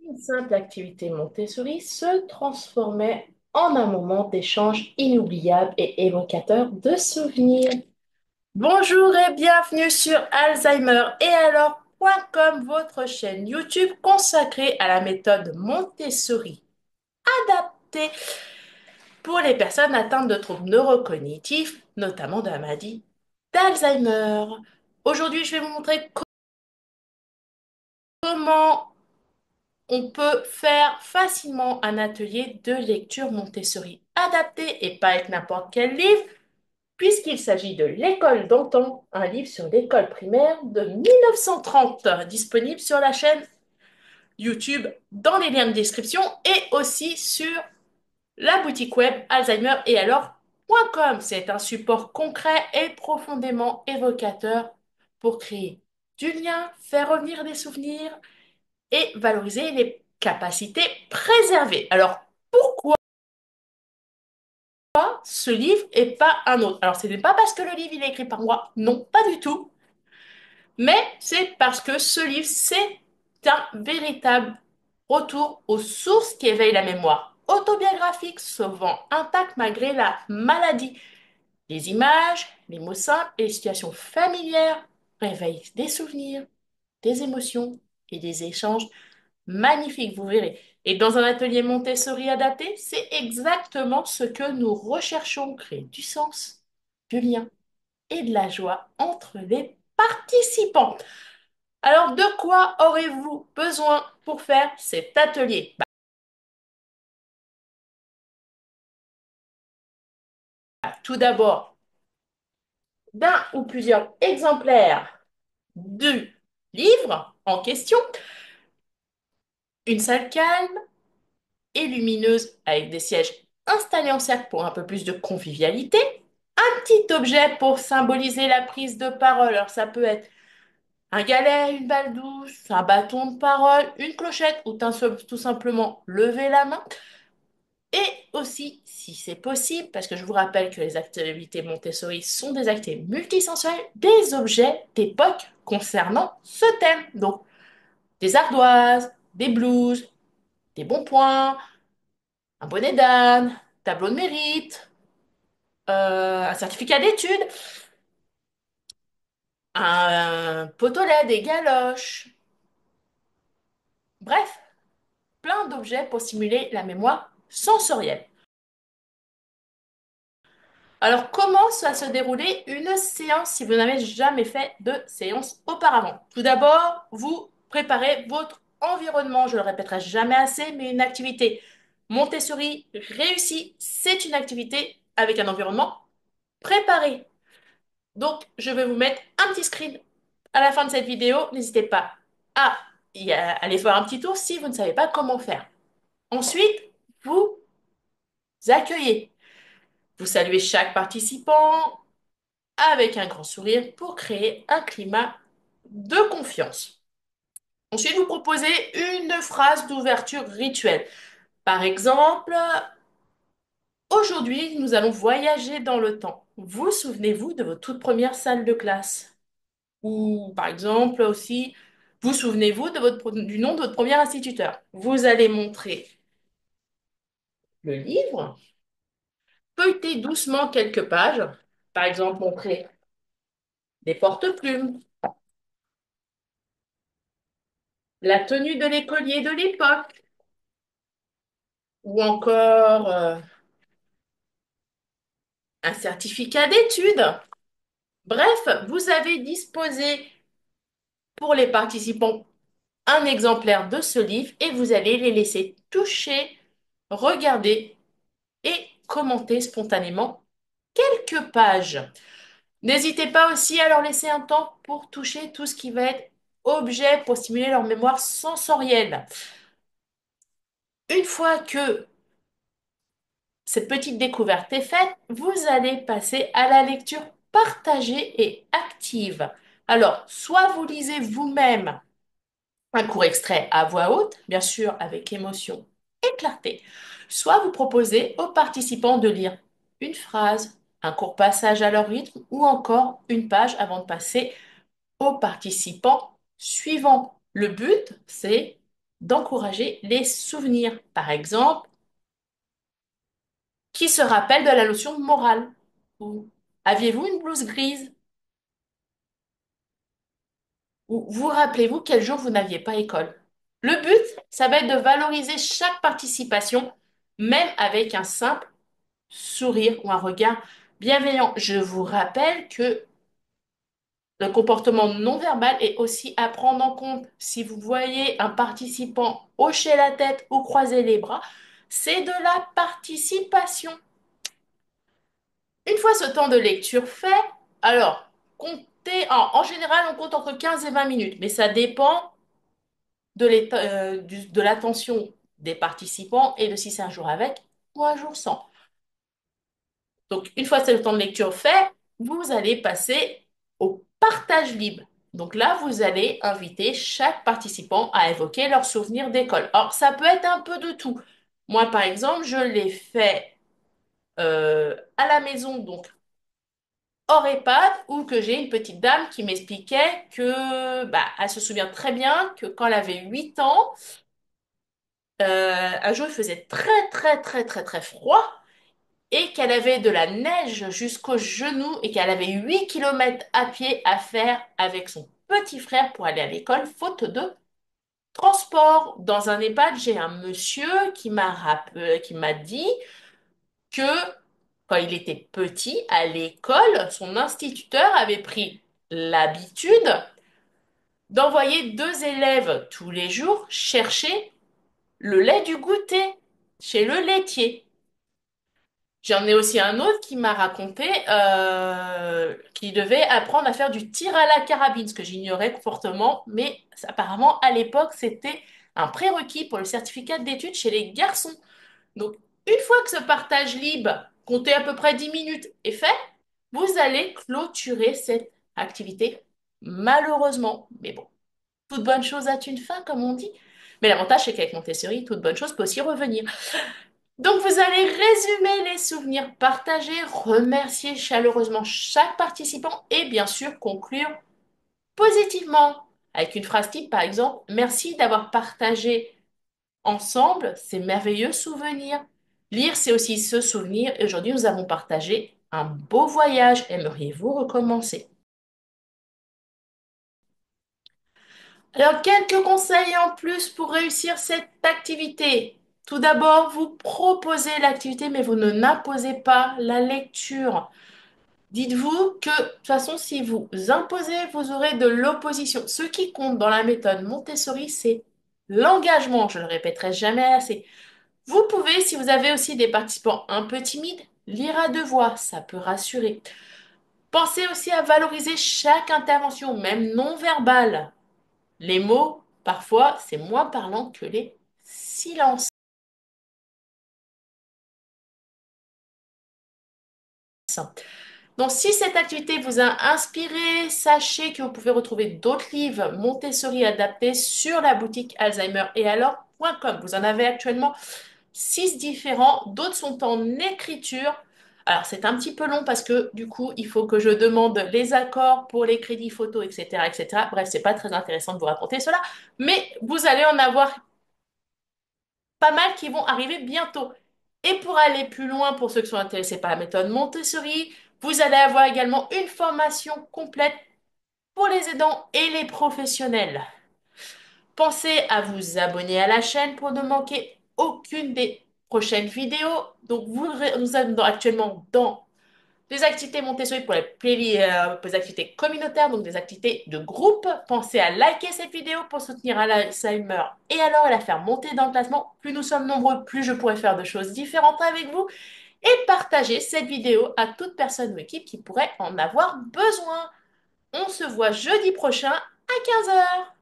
Une simple activité Montessori se transformait en un moment d'échange inoubliable et évocateur de souvenirs. Bonjour et bienvenue sur Alzheimer et alors.com, votre chaîne YouTube consacrée à la méthode Montessori adaptée pour les personnes atteintes de troubles neurocognitifs, notamment de la maladie d'Alzheimer. Aujourd'hui, je vais vous montrer comment on peut faire facilement un atelier de lecture Montessori adapté et pas avec n'importe quel livre, puisqu'il s'agit de L'école d'antan, un livre sur l'école primaire de 1930, disponible sur la chaîne YouTube dans les liens de description et aussi sur la boutique web Alzheimer et alors.com. C'est un support concret et profondément évocateur pour créer du lien, faire revenir des souvenirs et valoriser les capacités préservées. Alors, pourquoi ce livre et pas un autre? Alors, ce n'est pas parce que le livre il est écrit par moi, non, pas du tout, mais c'est parce que ce livre, c'est un véritable retour aux sources qui éveillent la mémoire autobiographique, souvent intacte malgré la maladie. Les images, les mots simples et les situations familières réveillent des souvenirs, des émotions et des échanges magnifique, vous verrez. Et dans un atelier Montessori adapté, c'est exactement ce que nous recherchons, créer du sens, du lien et de la joie entre les participants. Alors, de quoi aurez-vous besoin pour faire cet atelier? Tout d'abord, d'un ou plusieurs exemplaires du livre en question, une salle calme et lumineuse avec des sièges installés en cercle pour un peu plus de convivialité, un petit objet pour symboliser la prise de parole. Alors ça peut être un galet, une balle douce, un bâton de parole, une clochette ou tout simplement lever la main. Et aussi, si c'est possible, parce que je vous rappelle que les activités Montessori sont des activités multisensorielles, des objets d'époque concernant ce thème. Donc des ardoises, des blouses, des bons points, un bonnet d'âne, tableau de mérite, un certificat d'études, un pot au lait, des galoches. Bref, plein d'objets pour stimuler la mémoire sensorielle. Alors, comment ça va se dérouler une séance si vous n'avez jamais fait de séance auparavant? Tout d'abord, vous préparez votre environnement. Je le répéterai jamais assez, mais une activité Montessori réussie, c'est une activité avec un environnement préparé. Donc, je vais vous mettre un petit screen à la fin de cette vidéo. N'hésitez pas à aller faire un petit tour si vous ne savez pas comment faire. Ensuite, vous accueillez. Vous saluez chaque participant avec un grand sourire pour créer un climat de confiance. Ensuite, vous proposez une phrase d'ouverture rituelle. Par exemple, aujourd'hui, nous allons voyager dans le temps. Vous souvenez-vous de votre toute première salle de classe? Ou par exemple aussi, vous souvenez-vous de du nom de votre premier instituteur? Vous allez montrer le livre, feuilleter doucement quelques pages, par exemple montrer des porte-plumes, la tenue de l'écolier de l'époque, ou encore un certificat d'études. Bref, vous avez disposé pour les participants un exemplaire de ce livre et vous allez les laisser toucher, regarder et commenter spontanément quelques pages. N'hésitez pas aussi à leur laisser un temps pour toucher tout ce qui va être objet pour stimuler leur mémoire sensorielle. Une fois que cette petite découverte est faite, vous allez passer à la lecture partagée et active. Alors, soit vous lisez vous-même un court extrait à voix haute, bien sûr avec émotion et clarté, soit vous proposez aux participants de lire une phrase, un court passage à leur rythme ou encore une page avant de passer aux participants suivants. Le but, c'est d'encourager les souvenirs. Par exemple, qui se rappelle de la notion morale? Ou aviez-vous une blouse grise? Ou vous rappelez-vous quel jour vous n'aviez pas école? Le but, ça va être de valoriser chaque participation, même avec un simple sourire ou un regard bienveillant. Je vous rappelle que le comportement non verbal est aussi à prendre en compte. Si vous voyez un participant hocher la tête ou croiser les bras, c'est de la participation. Une fois ce temps de lecture fait, alors, en général, on compte entre 15 et 20 minutes, mais ça dépend de l'attention des participants et de si c'est un jour avec ou un jour sans. Donc, une fois ce temps de lecture fait, vous allez passer au partage libre. Donc là, vous allez inviter chaque participant à évoquer leurs souvenirs d'école. Alors, ça peut être un peu de tout. Moi, par exemple, je l'ai fait à la maison, donc hors EHPAD, où que j'ai une petite dame qui m'expliquait que, bah, elle se souvient très bien que quand elle avait 8 ans, un jour il faisait très très très très très froid et qu'elle avait de la neige jusqu'aux genoux et qu'elle avait 8 kilomètres à pied à faire avec son petit frère pour aller à l'école, faute de transport. Dans un EHPAD, j'ai un monsieur qui m'a dit que quand il était petit, à l'école, son instituteur avait pris l'habitude d'envoyer deux élèves tous les jours chercher le lait du goûter chez le laitier. J'en ai aussi un autre qui m'a raconté qu'il devait apprendre à faire du tir à la carabine, ce que j'ignorais fortement, mais apparemment à l'époque c'était un prérequis pour le certificat d'études chez les garçons. Donc une fois que ce partage libre, comptez à peu près 10 minutes, est fait, vous allez clôturer cette activité, malheureusement. Mais bon, toute bonne chose a une fin, comme on dit. Mais l'avantage, c'est qu'avec Montessori, toute bonne chose peut aussi revenir. Donc, vous allez résumer les souvenirs partagés, remercier chaleureusement chaque participant et bien sûr conclure positivement avec une phrase type, par exemple, merci d'avoir partagé ensemble ces merveilleux souvenirs. Lire, c'est aussi se souvenir et aujourd'hui, nous avons partagé un beau voyage. Aimeriez-vous recommencer? Alors, quelques conseils en plus pour réussir cette activité. Tout d'abord, vous proposez l'activité, mais vous ne n'imposez pas la lecture. Dites-vous que, de toute façon, si vous imposez, vous aurez de l'opposition. Ce qui compte dans la méthode Montessori, c'est l'engagement. Je ne le répéterai jamais assez. Vous pouvez, si vous avez aussi des participants un peu timides, lire à deux voix. Ça peut rassurer. Pensez aussi à valoriser chaque intervention, même non verbale. Les mots, parfois, c'est moins parlant que les silences. Donc, si cette activité vous a inspiré, sachez que vous pouvez retrouver d'autres livres Montessori adaptés sur la boutique Alzheimer et alors.com. Vous en avez actuellement 6 différents, d'autres sont en écriture. Alors, c'est un petit peu long parce que du coup, il faut que je demande les accords pour les crédits photos, etc., etc. Bref, c'est pas très intéressant de vous raconter cela, mais vous allez en avoir pas mal qui vont arriver bientôt. Et pour aller plus loin, pour ceux qui sont intéressés par la méthode Montessori, vous allez avoir également une formation complète pour les aidants et les professionnels. Pensez à vous abonner à la chaîne pour ne manquer aucune des prochaines vidéos. Donc, nous sommes actuellement dans des activités Montessori pour les activités communautaires, donc des activités de groupe. Pensez à liker cette vidéo pour soutenir Alzheimer et alors à la faire monter dans le classement. Plus nous sommes nombreux, plus je pourrai faire de choses différentes avec vous. Et partager cette vidéo à toute personne ou équipe qui pourrait en avoir besoin. On se voit jeudi prochain à 15 heures.